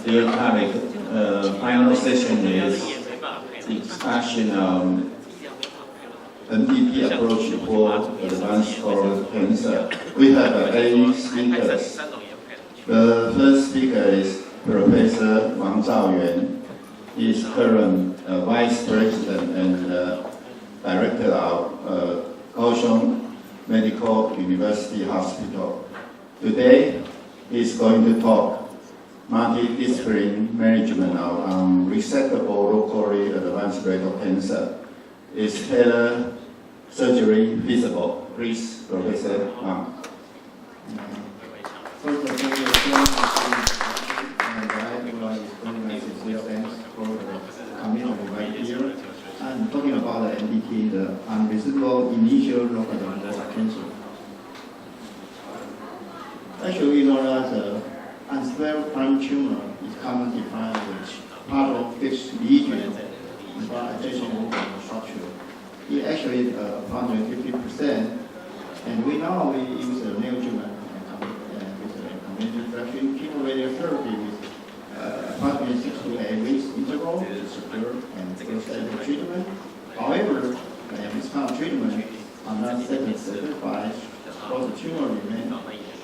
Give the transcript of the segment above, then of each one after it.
dear colleague, final session is discussion on NDT approach for advanced colon cancer. We have 8 speakers. The first speaker is Professor Wang Zhaoyuan. He is current Vice President and Director of Kaohsiung Medical University Hospital. Today, he is going to talk multidisciplinary management of resectable locally advanced rectal cancer. Is tele-surgery feasible? Please, Professor Wang. First of all, thanks for the community right here. I'm talking about the NDT, the unresectable initial local advanced cancer. Actually, you know that the unsquared prime tumor is commonly defined as part of fixed region by adjacent structure. It actually approximately 50%, and we use a neoadjuvant with a conventional fraction chemoradiotherapy with approximately 6 to 8 weeks interval to secure and first treatment. However, this kind of treatment are not certified because the tumor remains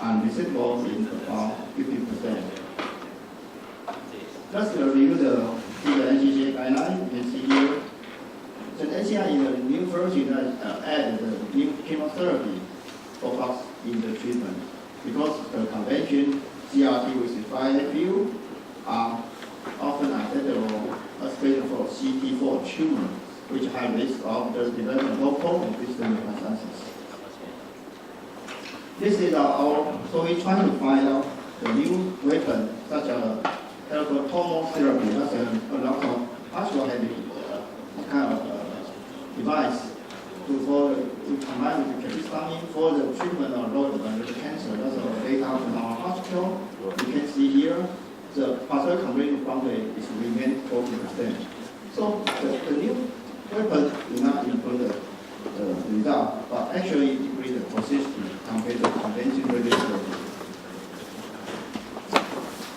unresectable in about 50%. Just to review the NCCN guideline, you can see here. So the NCCN in the new version added the new chemotherapy focus in the treatment because the convention CRT with 5FU are often identifiable as treatment for CT4 tumor, which high risk of the development of local and distant metastasis. This is so we're trying to find out the new weapon, such as electrotomal therapy. That's a lot of actual heavy kind of device to combine with capecitabine for the treatment of low advanced cancer. That's our data from our hospital. You can see here the partial complete response rate is remain 40%. So the new weapon do not improve the result, but actually increase the persistence compared to conventional radiotherapy.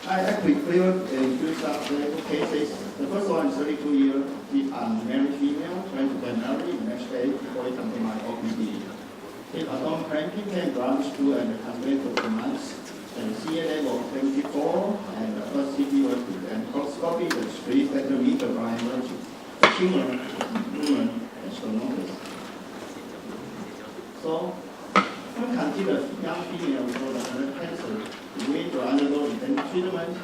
I actually cleared include some clinical cases. The first one is 32-year unmarried female trying to get married the next day before it comes to my OPD. If a non cranky can ground school and convey for 2 months, and CA level 74, and the first CT was good, and colposcopy is 3 centimeter by emerging. The tumor movement and stenosis. So, when consider young female with colon cancer, we need to undergo intensive treatment,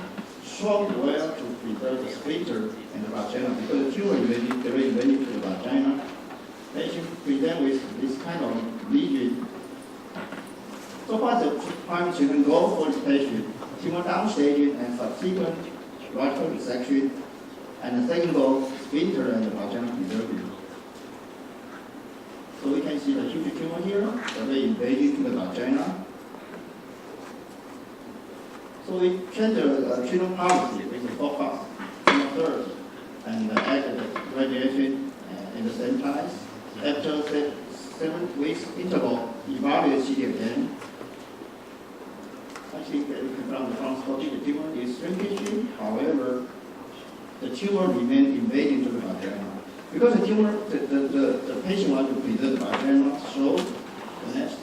swab well to preserve the sphincter and the vagina, because the tumor is very invasive to the vagina. Patient present with this kind of lesion. So far, the primary treatment goal for this patient, tumor downstaging and subsequent rectal resection, and the second goal, sphincter and the vagina preserving. So we can see the huge tumor here, very invasive to the vagina. So we change the treatment policy with the focus chemotherapy and added radiation in the same time. After 7 weeks interval, evaluate CT again. I think from the colposcopy, the tumor is shrinking. However, the tumor remains invading to the vagina. Because the tumor, the patient wants to preserve the vagina, so the next,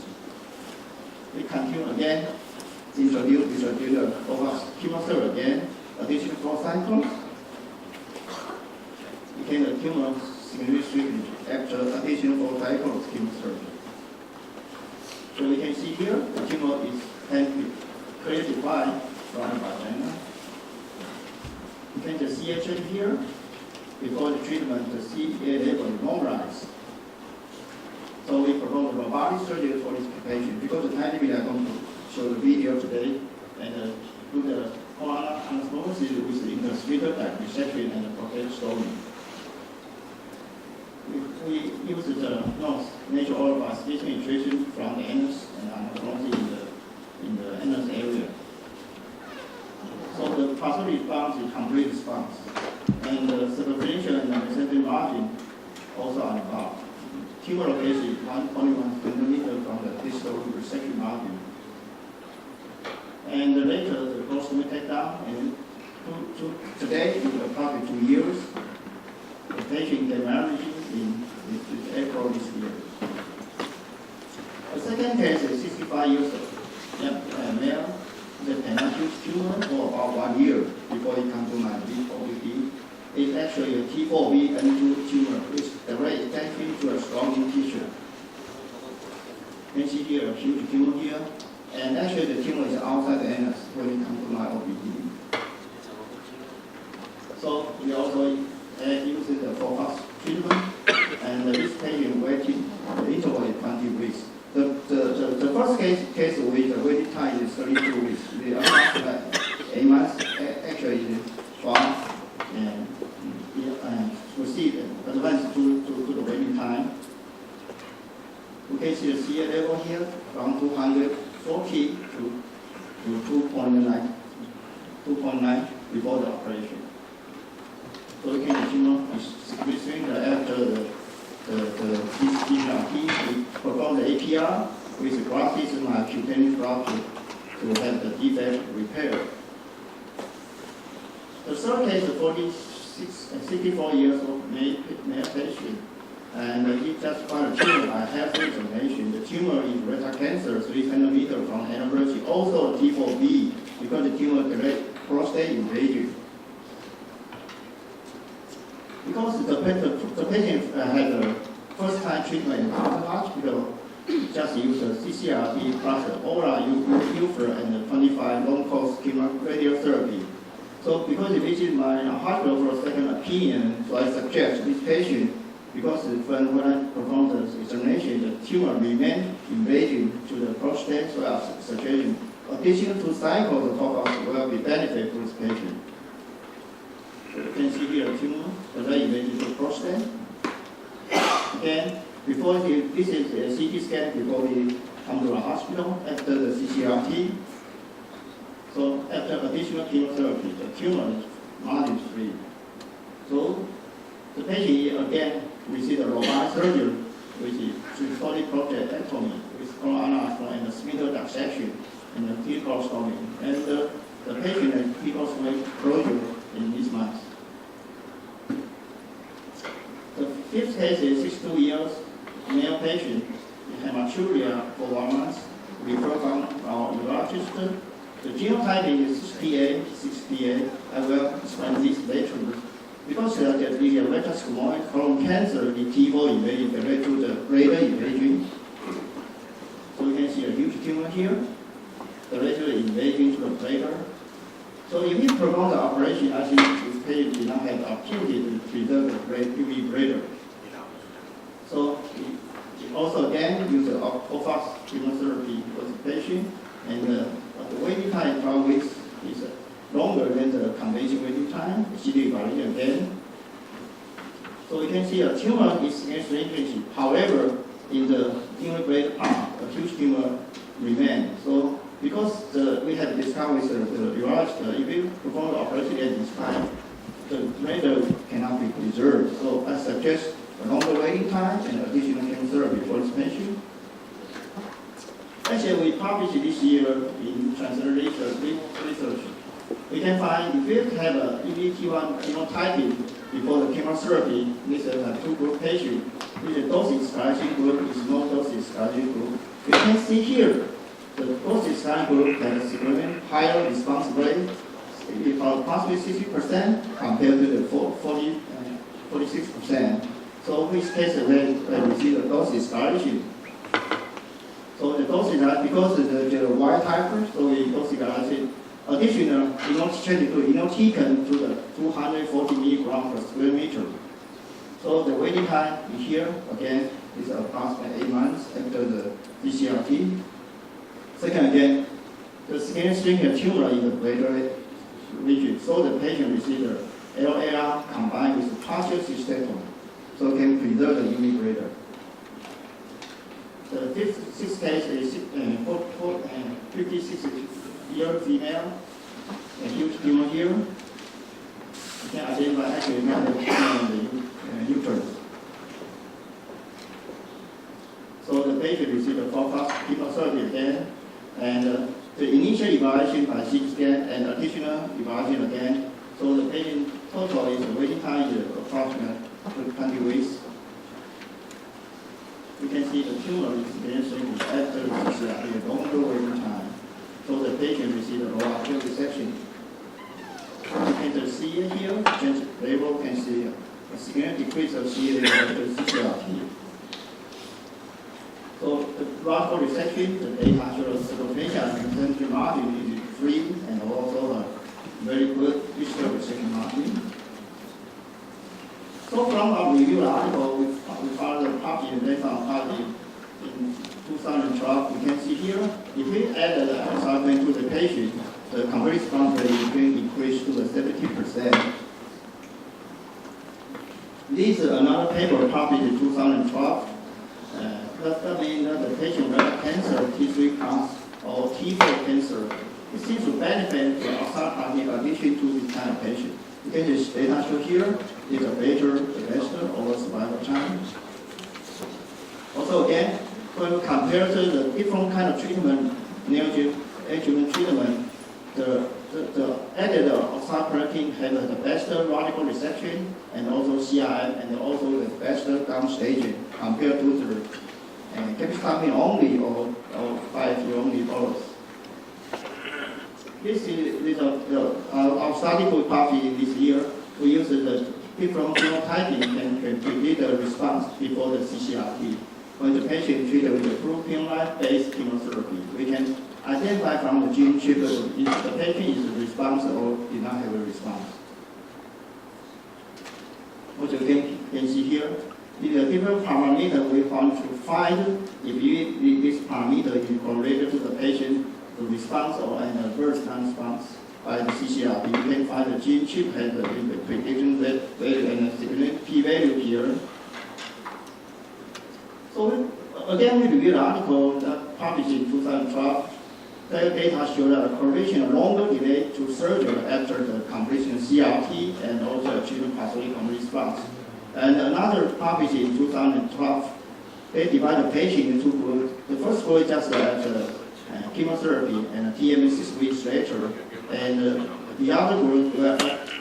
we continue again, introduce the focus chemotherapy again, additional 4 cycles. Became the tumor significantly after additional 4 cycles of chemotherapy. So we can see here, the tumor is clearly defined from the vagina. You can just see CHN here. Before the treatment, the CA level is normalized. So we perform the robotic surgery for this patient. Because of the time limit, I'm going to show the video today and do the coronal anastomosis with the interstitial dissection and the prostate stone. We use the natural orifice filtration from the anus and anastomosis in the anus area. So the partial response is complete response. And the superficial and the mesenteric margin also are involved. Tumor location is only 1 centimeter from the distal resection margin. And later, the colostomy takedown and Today, in approximately 2 years, the patient get married in April this year. The second case is 65 years old. Male, the penile tumor for about 1 year before he comes to my B4BD. It's actually a T4B N2 tumor, which the rate is tending to a surrounding tissue. You can see here a huge tumor here, and actually the tumor is outside the anus when it comes to my OBD. So we also use the FOLFOX treatment, and this patient waiting, the interval is 20 weeks. The first case with the waiting time is 32 weeks. The other 8 months actually is from and proceed advance to the waiting time. We can see the CA level here from 240 to 2.9 before the operation. So we can continue between after the DCRT, we perform the APR with grafts and my cutaneous graft to have the defect repaired. The third case is 64 years old male patient, and he just found a tumor. I have the examination. The tumor is rectal cancer, 3 centimeters from anniversary. Also T4B, because the tumor is prostate invasion. Because the patient had the first time treatment in the hospital, just use the CCRT plus the ORA, UFR, and the 25 long-course radiotherapy. So because he visited my hospital for a second opinion, so I suggest this patient, because when I performed the examination, the tumor remained invading to the prostate, so I suggest additional 2 cycles of FOLFOX will be benefit for this patient. So you can see here a tumor that invaded the prostate. Again, before this is a CT scan before we come to the hospital after the CCRT. So after additional chemotherapy, the tumor is margin-free. So the patient again received a robotic surgery, which is three-body prostatectomy with colorectal and the sphincter dissection and the T-colostomy. And the patient had T-colostomy closure in this month. The fifth case is 62 years male patient with hematuria for 1 month. We performed our urologist. The genotyping is 68. I will explain this later. Because the rectal squamous colon cancer, the T4 invasion related to the bladder invasion. So you can see a huge tumor here. The bladder invasion to the bladder. So if we perform the operation, I think this patient did not have the opportunity to preserve the UV bladder. So we also again use the FOLFOX chemotherapy for the patient, and the waiting time 12 weeks is longer than the conventional waiting time. CD evaluation again. So you can see a tumor is shrinking. However, in the tumor blade part, a huge tumor remains. So because we have discovered the urologist, if we perform the operation at this time, the bladder cannot be preserved. So I suggest a longer waiting time and additional chemotherapy for this patient. Actually, we published this year in Translational Research. We can find if you have a EBT1 phenotyping before the chemotherapy, this is a 2-group patient. With the dose escalation group is no dose escalation group. You can see here, the dose escalation group has a significantly higher response rate, about approximately 60% compared to the 46%. So in this case, when we see the dose escalation. So the dose is because the wild type, so we dose escalation. Additional, inotecan to the 240 milligrams per square meter. So the waiting time here, again, is approximately 8 months after the DCRT. Second, again, the skin shrinking tumor in the bladder region. So the patient received the LAR combined with partial cystectomy, so can preserve the UV bladder. The sixth case is 56-year female, a huge tumor here. You can identify actually not the tumor in the uterus. So the patient received a FOLFOX chemotherapy again, and the initial evaluation by CT scan and additional evaluation again So the patient total is waiting time is approximately 20 weeks. You can see the tumor is experiencing after the CCRP, longer waiting time. So the patient received a low arterial resection. You can see here, change label can see a significant decrease of CA level after CCRP. So the radical resection, the data shows circumferential and concentric margin is free and also a very good digital resection margin. So from our review article, we found the published data on oncology in 2012. You can see here, if we add the enzyme to the patient, the complete response rate is going to increase to 70%. This is another paper published in 2012. That means that the patient with cancer, T3 cancer or T4 cancer, it seems to benefit from outside in addition to this kind of patient. You can just data show here is a better overall survival time. Also again, when we compare to the different kind of treatment, neoadjuvant treatment, the added oxaliplatin has the best radical resection and also CRM and also the best downstaging compared to the capecitabine only or 5-year only bolus. This is our study we published this year. We use the different phenotyping and can predict the response before the CCRP. When the patient treated with the propionate-based chemotherapy, we can identify from the gene chip if the patient is a response or did not have a response. What you can see here, in the different parameters we found to find if this parameter is correlated to the patient the response or an adverse non-response by the CCRP. You can find the gene chip has the prediction value and a significant p-value here. So again, we reviewed the article that published in 2012. The data showed a correlation of longer delay to surgery after the completion of CRT and also achieving pathologic complete response. And another published in 2012, they divide the patient into groups. The first group just chemotherapy and TME 6 weeks later, and the other group will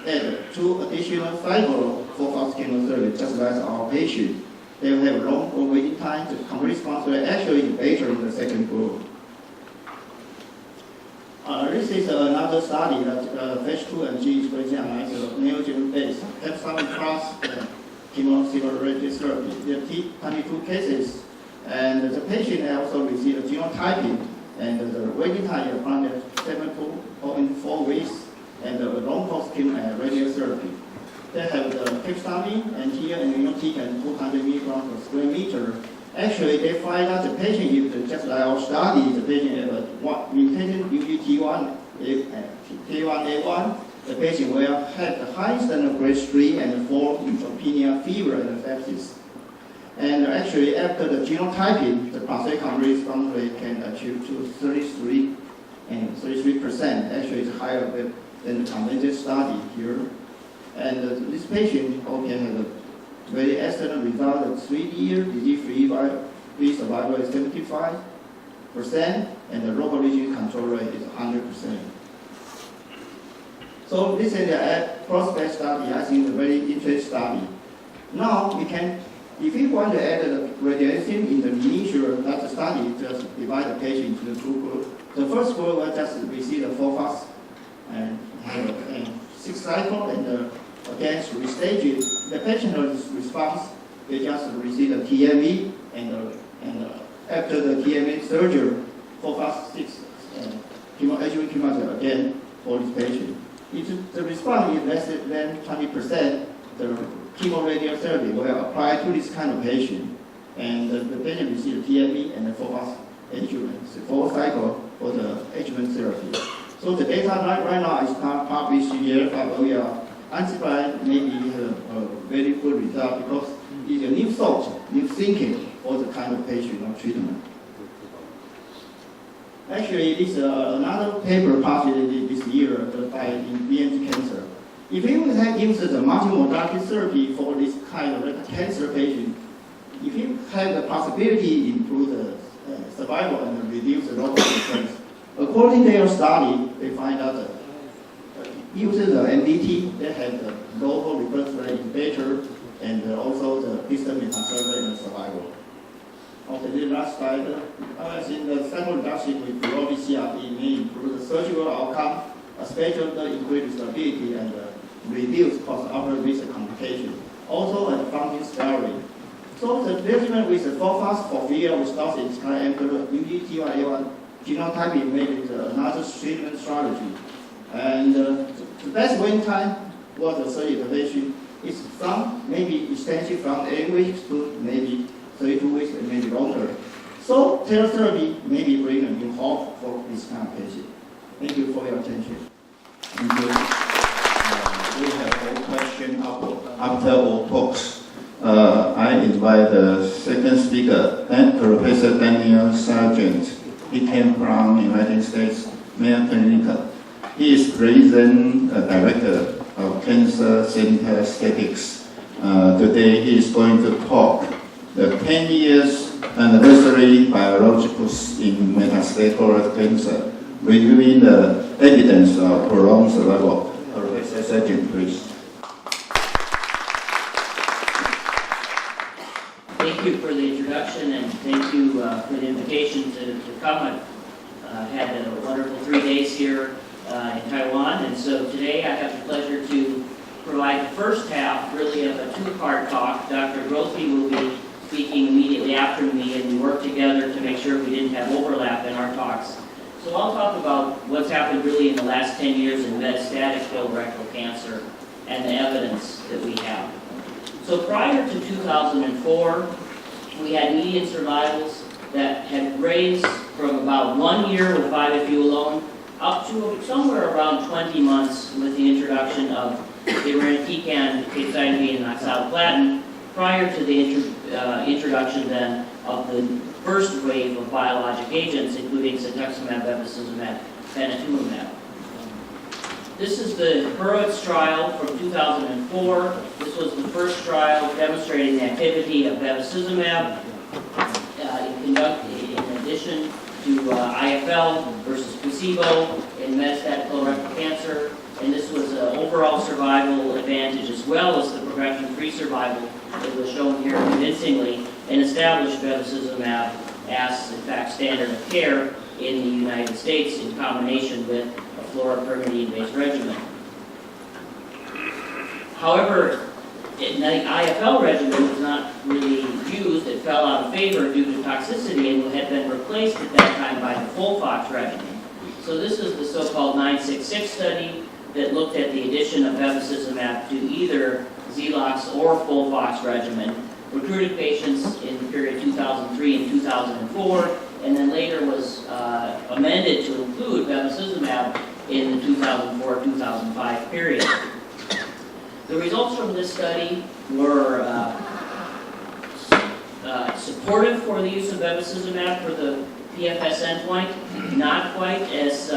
add 2 additional cycles for chemotherapy, just like our patient. They will have longer waiting time. The complete response rate actually is better in the second group. This is another study that phase 2 and G is presented as a neoadjuvant-based capecitabine plus chemotherapy therapy. There are 22 cases, and the patient also received a genotyping, and the waiting time is around 7.4 weeks, and the long-course radiotherapy. They have the capecitabine and here immunotican 200 milligrams per square meter. Actually, they find that the patient, if just like our study, the patient have a mutated UGT1, T1A1, the patient will have the highest of grade 3 and 4 neutropenia, fever, and sepsis. And actually, after the genotyping, the pathologic complete response rate can achieve to 33%. Actually, it's higher than the conventional study here. And this patient can have a very excellent result of 3-year disease-free survival is 75%, and the local region control rate is 100%. So this is a prospect study. I think it's a very interesting study. Now we can, if we want to add the radiation in the initial that the study, just divide the patient into 2 groups. The first group will just receive the FOLFOX and have a 6 cycle and against restaging. The patient response, they just receive a TME and after the TME surgery, FOLFOX 6 adjuvant chemotherapy again for this patient. If the response is less than 20%, the chemoradiotherapy will apply to this kind of patient, and the patient receives TME and the FOLFOX adjuvant, 4 cycle for the adjuvant therapy. So the data right now is not published here, but we are anticipating maybe a very good result because it's a new thought, new thinking for the kind of patient or treatment. Actually, this is another paper published this year by BMT Cancer. If you use the multimodality therapy for this kind of cancer patient, if you have the possibility to improve the survival and reduce the local recurrence, according to their study, they find out that using the MDT, they have the local reverse rate better, and also the distant conservation and survival. Okay, the last slide. I think the sample reduction with below CRP may improve the surgical outcome, especially the increased stability and reduce post-operative complications. Also, a funding sparing. So the regimen with the FOLFOX for fear without the entire emperor UGT1A1 genotyping may be another treatment strategy. And the best waiting time was the third intervention. It's from maybe extensive from 8 weeks to maybe 32 weeks and maybe longer. So therapy maybe bring a new hope for this kind of patient. Thank you for your attention. Thank you. We have one question after all talks. I invite the second speaker, Professor Daniel Sargent. He came from United States Mayo Clinic. He is present director of Cancer Center Statistics. Today he is going to talk the 10 years anniversary biologicals in metastatic colorectal cancer, reviewing the evidence of prolonged survival. Professor Sargent, please. Thank you for the introduction, and thank you for the invitation to come. I've had a wonderful 3 days here in Taiwan, and so today I have the pleasure to provide the first half, really, of a two-part talk. Dr. Grothe will be speaking immediately after me, and we worked together to make sure we didn't have overlap in our talks. So I'll talk about what's happened really in the last 10 years in metastatic colorectal cancer and the evidence that we have. So prior to 2004, we had median survivals that had raised from about 1 year with 5FU alone up to somewhere around 20 months with the introduction of irinotecan, capecitabine, and oxaliplatin, prior to the introduction then of the first wave of biologic agents, including cetuximab, bevacizumab, panitumumab. This is the Hurwitz trial from 2004. This was the first trial demonstrating the activity of bevacizumab in addition to IFL versus placebo in metastatic colorectal cancer. And this was an overall survival advantage as well as the progression-free survival that was shown here convincingly and established bevacizumab as, in fact, standard of care in the United States in combination with a fluoropyrimidine-based regimen. However, the IFL regimen was not really used. It fell out of favor due to toxicity and had been replaced at that time by the FOLFOX regimen. So this is the so-called 966 study that looked at the addition of bevacizumab to either Xelox or FOLFOX regimen, recruited patients in the period 2003 and 2004, and then later was amended to include bevacizumab in the 2004-2005 period. The results from this study were supportive for the use of bevacizumab for the PFS endpoint, not quite as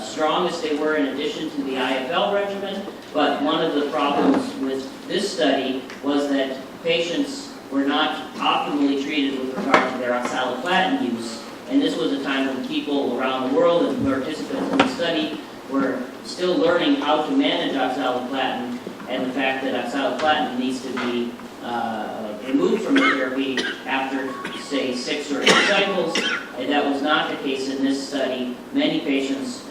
strong as they were in addition to the IFL regimen, but one of the problems with this study was that patients were not optimally treated with regard to their oxaliplatin use, and this was a time when people around the world and participants in the study were still learning how to manage oxaliplatin and the fact that oxaliplatin needs to be removed from the therapy after, say, 6 or 8 cycles, and that was not the case in this study. Many patients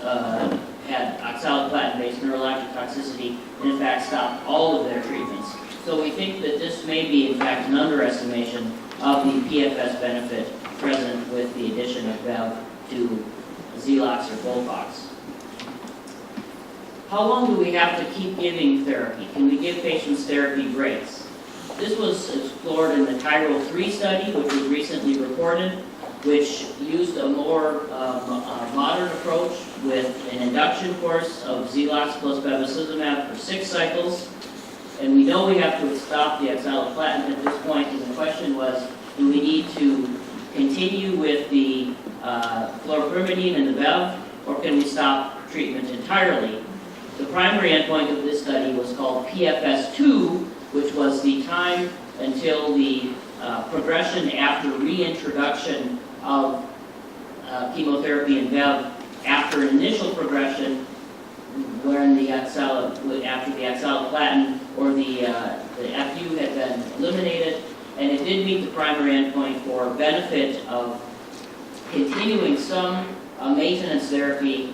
had oxaliplatin-based neurologic toxicity and, in fact, stopped all of their treatments. So we think that this may be, in fact, an underestimation of the PFS benefit present with the addition of Bev to Xelox or FOLFOX. How long do we have to keep giving therapy? Can we give patients therapy breaks? This was explored in the TYRO3 study, which was recently reported, which used a more modern approach with an induction course of Xelox plus bevacizumab for 6 cycles. And we know we have to stop the oxaliplatin at this point, and the question was, do we need to continue with the fluoropyrimidine and the Bev, or can we stop treatment entirely? The primary endpoint of this study was called PFS2, which was the time until the progression after reintroduction of chemotherapy and Bev after an initial progression when the after the oxaliplatin or the FU had been eliminated, and it did meet the primary endpoint for benefit of continuing some maintenance therapy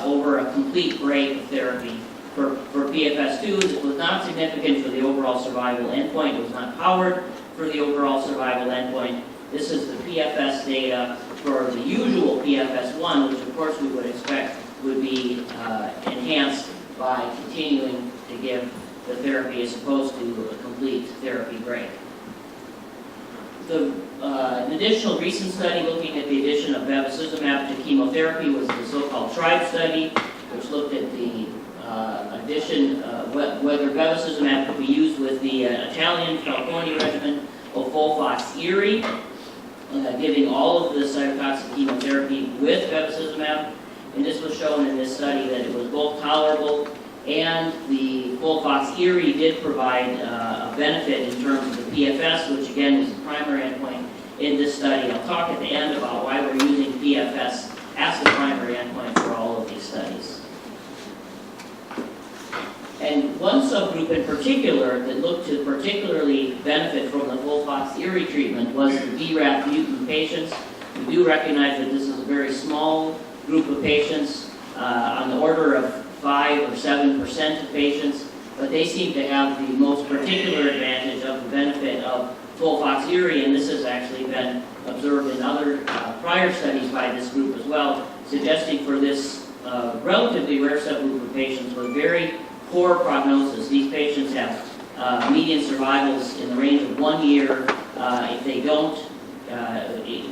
over a complete break of therapy. For PFS2, it was not significant for the overall survival endpoint. It was not powered for the overall survival endpoint. This is the PFS data for the usual PFS1, which of course we would expect would be enhanced by continuing to give the therapy as opposed to a complete therapy break. An additional recent study looking at the addition of bevacizumab to chemotherapy was the so-called TRIBE study, which looked at the addition, whether bevacizumab could be used with the Italian Falconi regimen of FOLFOXIRI, giving all of the cytotoxic chemotherapy with bevacizumab. And this was shown in this study that it was both tolerable, and the FOLFOXIRI did provide a benefit in terms of the PFS, which again was the primary endpoint in this study. I'll talk at the end about why we're using PFS as the primary endpoint for all of these studies. And one subgroup in particular that looked to particularly benefit from the FOLFOXIRI treatment was the BRAF mutant patients. We do recognize that this is a very small group of patients, on the order of 5 or 7% of patients, but they seem to have the most particular advantage of the benefit of FOLFOXIRI, and this has actually been observed in other prior studies by this group as well, suggesting for this relatively rare subgroup of patients with very poor prognosis. These patients have median survivals in the range of 1 year. If they don't,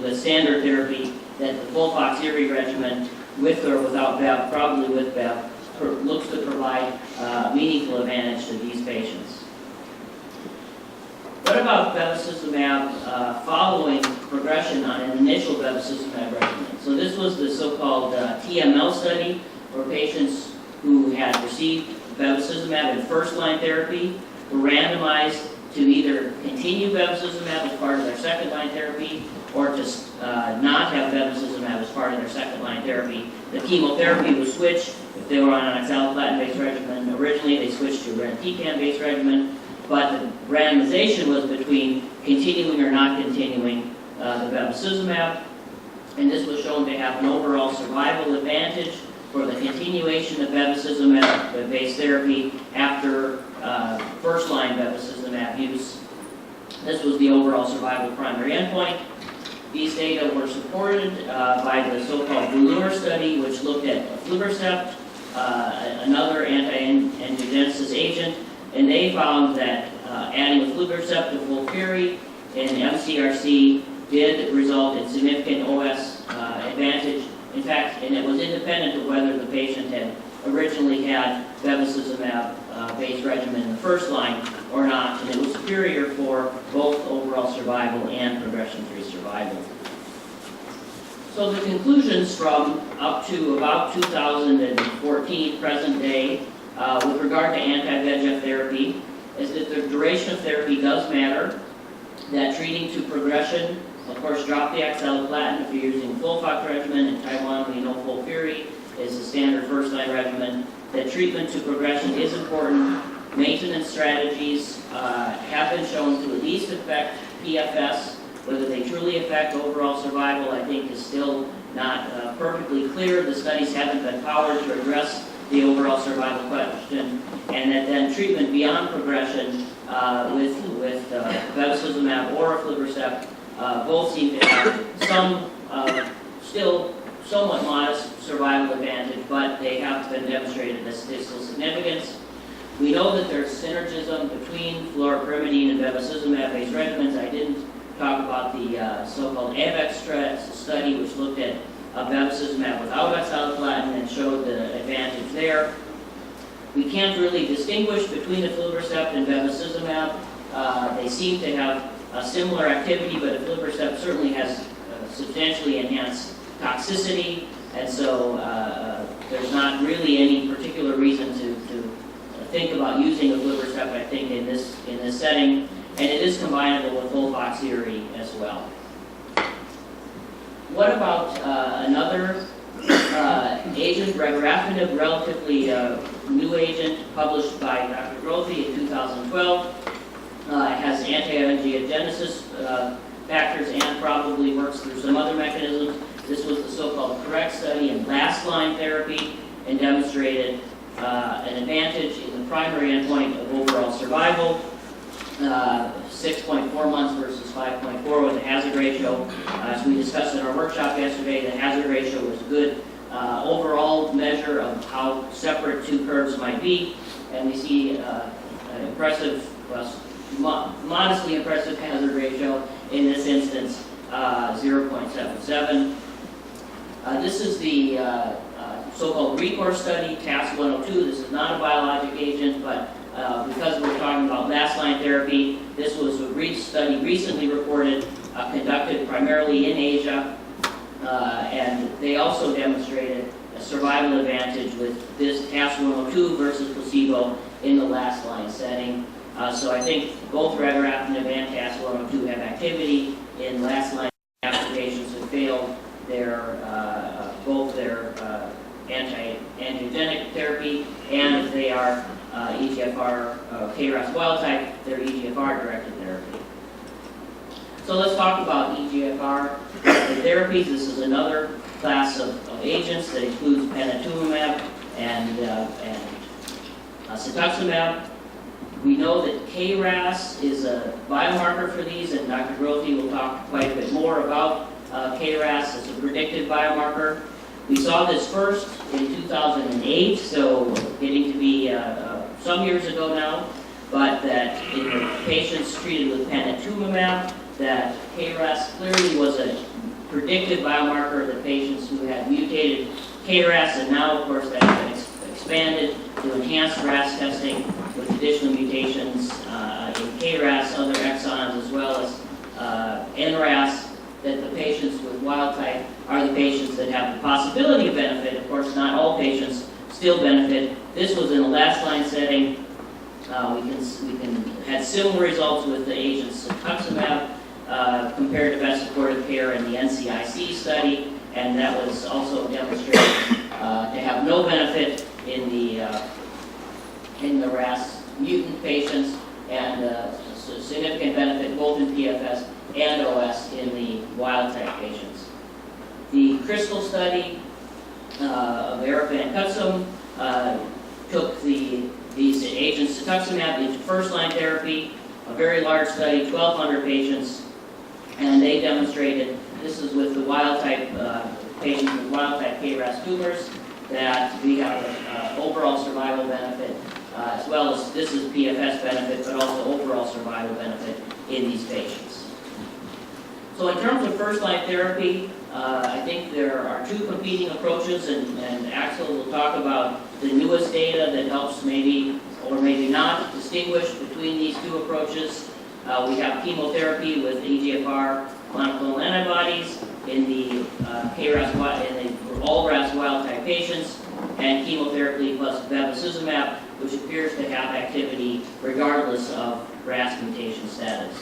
with standard therapy, that the FOLFOXIRI regimen, with or without BEV, probably with BEV, looks to provide meaningful advantage to these patients. What about bevacizumab following progression on an initial bevacizumab regimen? So this was the so-called TML study for patients who had received bevacizumab in first-line therapy, were randomized to either continue bevacizumab as part of their second-line therapy or to not have bevacizumab as part of their second-line therapy. The chemotherapy was switched. If they were on an oxaliplatin-based regimen originally, they switched to a irinotecan-based regimen, but the randomization was between continuing or not continuing the bevacizumab, and this was shown to have an overall survival advantage for the continuation of bevacizumab-based therapy after first-line bevacizumab use. This was the overall survival primary endpoint. These data were supported by the so-called VELUR study, which looked at aflibercept, another anti-angiogenesis agent, and they found that adding aflibercept to FOLFIRI in MCRC did result in significant OS advantage. In fact, and it was independent of whether the patient had originally had bevacizumab-based regimen in the first line or not, and it was superior for both overall survival and progression-free survival. So the conclusions from up to about 2014, present day, with regard to anti-VEGF therapy, is that the duration of therapy does matter, that treating to progression, of course, drop the oxaliplatin if you're using a FOLFOX regimen. In Taiwan, we know FOLFIRI is a standard first-line regimen. That treatment to progression is important. Maintenance strategies have been shown to at least affect PFS. Whether they truly affect overall survival, I think, is still not perfectly clear. The studies haven't been powered to address the overall survival question. And that then treatment beyond progression with bevacizumab or aflibercept both seem to have some still somewhat modest survival advantage, but they have been demonstrated as statistical significance. We know that there's synergism between fluoropyrimidine and bevacizumab-based regimens. I didn't talk about the so-called AVEX study, which looked at bevacizumab without oxaliplatin and showed the advantage there. We can't really distinguish between aflibercept and bevacizumab. They seem to have a similar activity, but aflibercept certainly has substantially enhanced toxicity, and so there's not really any particular reason to think about using aflibercept, I think, in this setting, and it is combinable with FOLFOXIRI as well. What about another agent, regorafenib, relatively new agent, published by Dr. Grothe in 2012. It has anti-angiogenesis factors and probably works through some other mechanisms. This was the so-called CORRECT study in last-line therapy and demonstrated an advantage in the primary endpoint of overall survival, 6.4 months versus 5.4 with a hazard ratio. As we discussed in our workshop yesterday, the hazard ratio was a good overall measure of how separate two curves might be, and we see an impressive, modestly impressive hazard ratio in this instance, 0.77. This is the so-called RECORE study, TAS-102. This is not a biologic agent, but because we're talking about last-line therapy, this was a study recently reported, conducted primarily in Asia, and they also demonstrated a survival advantage with this TAS-102 versus placebo in the last-line setting. So I think both regorafenib and TAS-102 have activity in last-line after patients who failed their both their anti-angiogenic therapy, and if they are EGFR KRAS wild type, their EGFR-directed therapy. So let's talk about EGFR therapies. This is another class of agents that includes panitumumab and cetuximab. We know that KRAS is a biomarker for these, and Dr. Grothe will talk quite a bit more about KRAS as a predictive biomarker. We saw this first in 2008, so getting to be some years ago now, but that in the patients treated with panitumumab, that KRAS clearly was a predictive biomarker that patients who had mutated KRAS, and now, of course, that has been expanded to enhanced RAS testing with additional mutations in KRAS, other exons, as well as NRAS, that the patients with wild type are the patients that have the possibility of benefit. Of course, not all patients still benefit. This was in a last-line setting. We had similar results with the agents cetuximab compared to best supportive care in the NCIC study, and that was also demonstrated to have no benefit in the RAS mutant patients, and significant benefit both in PFS and OS in the wild-type patients. The CRYSTAL study of Eric Van Cutsem took these agents, cetuximab, into first-line therapy, a very large study, 1,200 patients, and they demonstrated, this is with the wild-type patients with wild-type KRAS tumors, that we have an overall survival benefit, as well as this is PFS benefit, but also overall survival benefit in these patients. So in terms of first-line therapy, I think there are two competing approaches, and Axel will talk about the newest data that helps maybe or maybe not distinguish between these two approaches. We have chemotherapy with EGFR monoclonal antibodies in the all RAS wild-type patients, and chemotherapy plus bevacizumab, which appears to have activity regardless of RAS mutation status.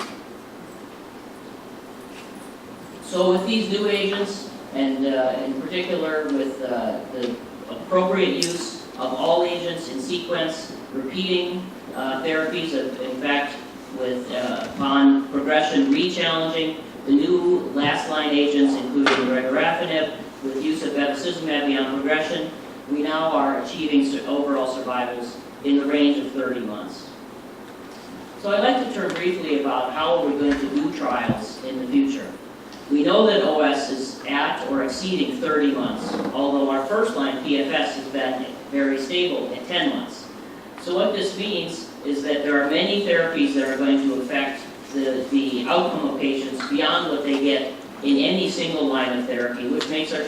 So with these new agents, and in particular with the appropriate use of all agents in sequence, repeating therapies, in fact, with upon progression re-challenging, the new last-line agents, including regorafenib, with use of bevacizumab beyond progression, we now are achieving overall survivals in the range of 30 months. So I'd like to turn briefly about how we're going to do trials in the future. We know that OS is at or exceeding 30 months, although our first-line PFS has been very stable at 10 months. So what this means is that there are many therapies that are going to affect the outcome of patients beyond what they get in any single line of therapy, which makes our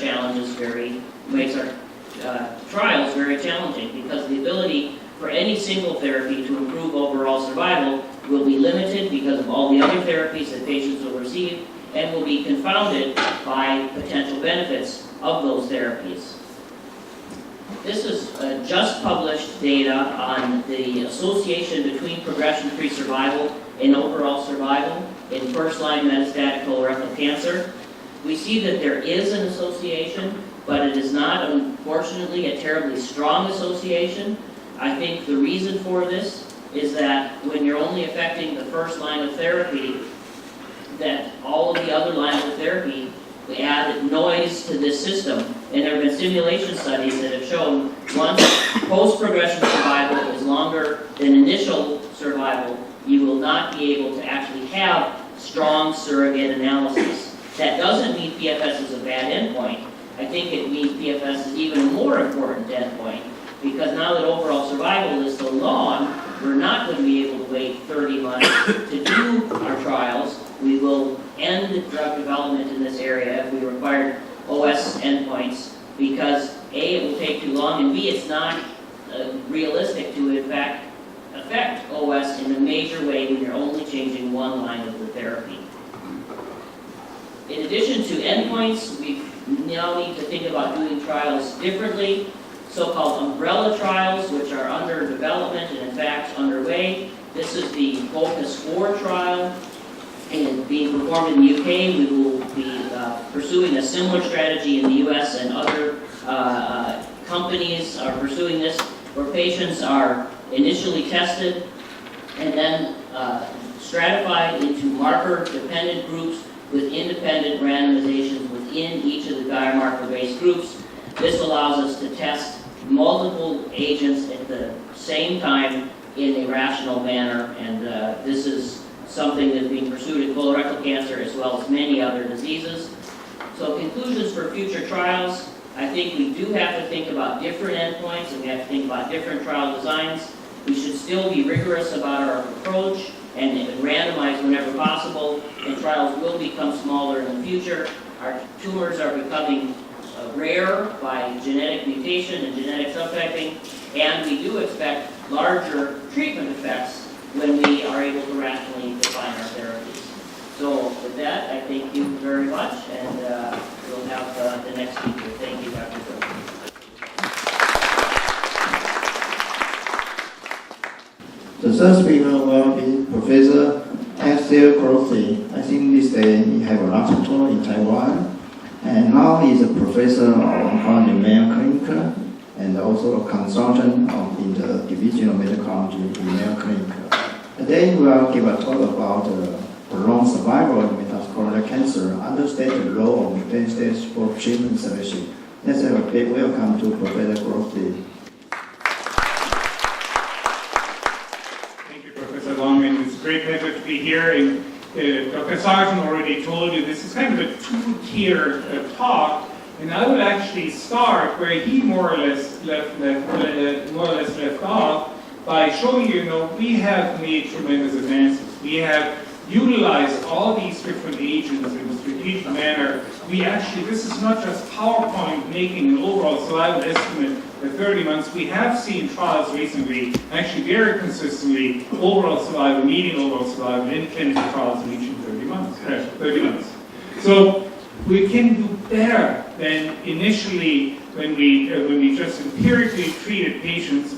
trials very challenging, because the ability for any single therapy to improve overall survival will be limited because of all the other therapies that patients will receive, and will be confounded by potential benefits of those therapies. This is just published data on the association between progression-free survival and overall survival in first-line metastatic colorectal cancer. We see that there is an association, but it is not, unfortunately, a terribly strong association. I think the reason for this is that when you're only affecting the first line of therapy, that all of the other lines of therapy add noise to this system. And there have been simulation studies that have shown once post-progression survival is longer than initial survival, you will not be able to actually have strong surrogate analysis. That doesn't mean PFS is a bad endpoint. I think it means PFS is even a more important endpoint, because now that overall survival is so long, we're not going to be able to wait 30 months to do our trials. We will end drug development in this area if we require OS endpoints, because A, it will take too long, and B, it's not realistic to, in fact, affect OS in a major way when you're only changing one line of the therapy. In addition to endpoints, we now need to think about doing trials differently. So-called umbrella trials, which are under development and in fact underway. This is the FOCUS 4 trial, and being performed in the UK. We will be pursuing a similar strategy in the US, and other companies are pursuing this, where patients are initially tested and then stratified into marker-dependent groups with independent randomizations within each of the biomarker-based groups. This allows us to test multiple agents at the same time in a rational manner, and this is something that's being pursued in colorectal cancer as well as many other diseases. So conclusions for future trials, I think we do have to think about different endpoints, and we have to think about different trial designs. We should still be rigorous about our approach and randomize whenever possible, and trials will become smaller in the future. Our tumors are becoming rare by genetic mutation and genetic subtyping, and we do expect larger treatment effects when we are able to rationally define our therapies. So with that, I thank you very much, and we'll have the next speaker. Thank you, Dr. Joe. The third speaker will be Professor Axel Grossi. I think this day he have a laboratory in Taiwan. And now he is a professor of oncology in Mayo Clinic and also a consultant in the Division of Medical Oncology in Mayo Clinic. Today we will give a talk about prolonged survival in metastatic colorectal cancer, understand the role of mutation stage for treatment selection. Let's have a big welcome to Professor Grossi. Thank you, Professor Long, and it's a great pleasure to be here. And Dr. Sargent already told you this is kind of a two-tier talk, and I would actually start where he more or less left off by showing you, we have made tremendous advances. We have utilized all these different agents in a strategic manner. This is not just PowerPoint making an overall survival estimate at 30 months. We have seen trials recently, actually very consistently, median overall survival in clinical trials reaching 30 months. So we can do better than initially when we just empirically treated patients.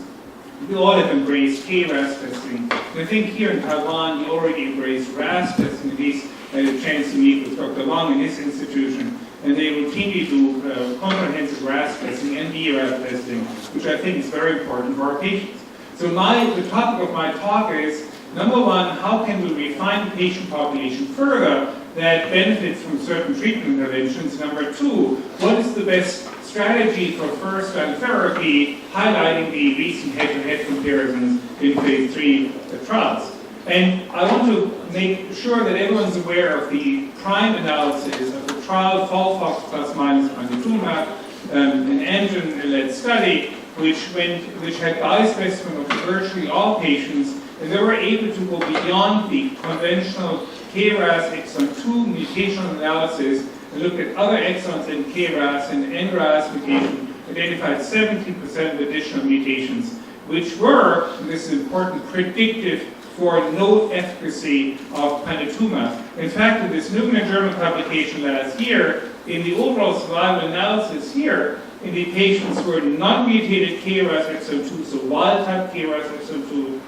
We all have embraced KRAS testing. I think here in Taiwan, we already embraced RAS testing. At least I had a chance to meet with Dr. Wang in his institution, and they routinely do comprehensive RAS testing and BRAF testing, which I think is very important for our patients. So the topic of my talk is, number one, how can we refine the patient population further that benefits from certain treatment interventions? Number two, what is the best strategy for first-line therapy, highlighting the recent head-to-head comparisons in phase 3 trials. And I want to make sure that everyone's aware of the prime analysis of the trial FOLFOX plus minus panitumumab, an Amgen-led study, which had bispecimen of virtually all patients, and they were able to go beyond the conventional KRAS exon 2 mutational analysis and look at other exons in KRAS and NRAS mutation, identified 70% of additional mutations, which were, and this is important, predictive for no efficacy of panitumumab. In fact, in this New England Journal publication last year, in the overall survival analysis here, in the patients who were non-mutated KRAS exon 2, so wild-type KRAS exon 2,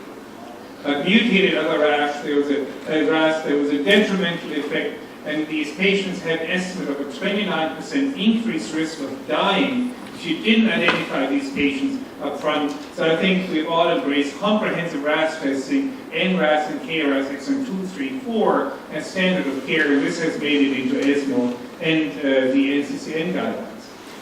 mutated other RAS, there was a detrimental effect and these patients had an estimate of a 29% increased risk of dying if you didn't identify these patients up front. So I think we've all embraced comprehensive RAS testing, NRAS and KRAS exon 2, 3, 4 as standard of care, and this has made it into ESMO and the NCCN guidelines.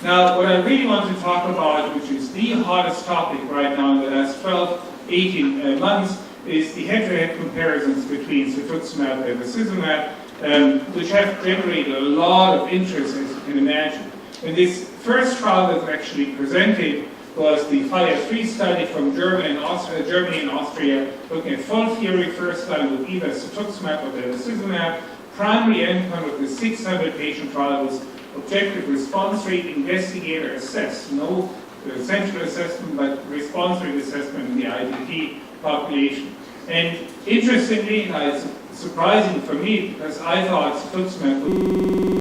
Now, what I really want to talk about, which is the hottest topic right now in the last 12, 18 months, is the head-to-head comparisons between cetuximab and bevacizumab, which have generated a lot of interest, as you can imagine. And this first trial that was actually presented was the FIRE3 study from Germany and Austria, looking at full theory first line with either cetuximab or bevacizumab. Primary endpoint of the 600-patient trial was objective response rate, investigator assessed, no central assessment, but response rate assessment in the ITT population. And interestingly, it's surprising for me because I thought cetuximab would